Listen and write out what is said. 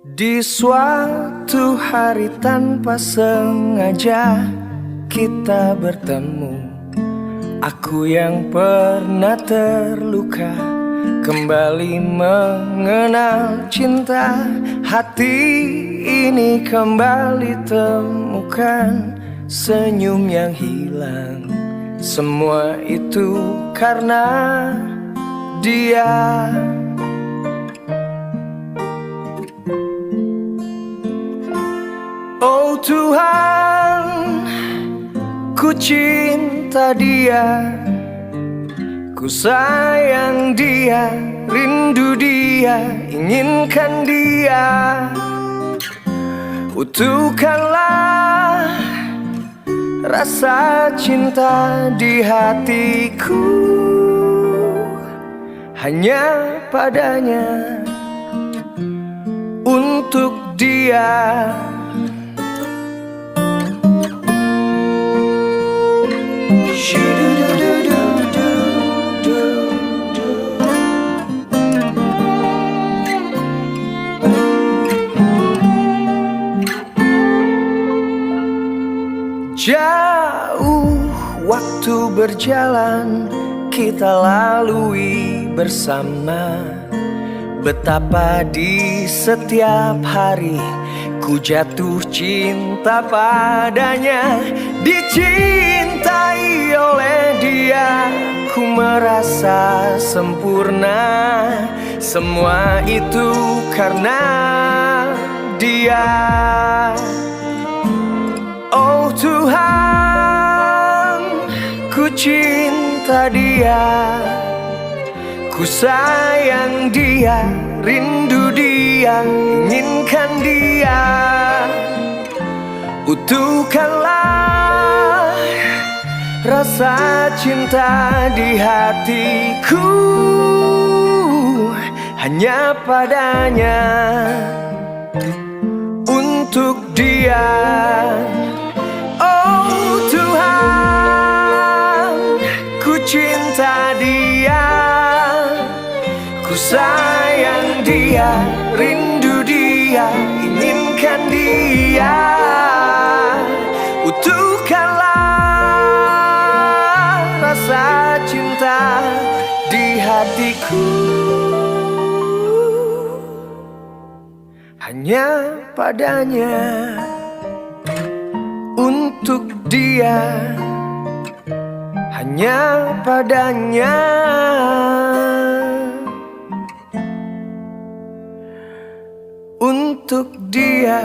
Di suatu hari tanpa sengaja kita bertemu. Aku yang pernah terluka kembali mengenal cinta. Hati ini kembali temukan senyum yang hilang. Semua itu karena dia. Oh Tuhan, ku cinta dia, ku sayang dia, rindu dia, inginkan dia. Utuhkanlah rasa cinta di hatiku, hanya padanya, untuk dia. Jauh waktu berjalan kita lalui bersama. Betapa di setiap hari ku jatuh cinta padanya. Dicintai oleh dia ku merasa sempurna. Semua itu karena dia. Oh Tuhan, ku cinta dia, ku sayang dia, rindu dia, inginkan dia. Utuhkanlah rasa cinta di hatiku, hanya padanya, untuk dia. Oh Tuhan, ku cinta dia, ku sayang dia, rindu dia, inginkan dia. Utuhkanlah rasa cinta di hatiku, hanya padanya, untuk dia, hanya padanya, untuk dia.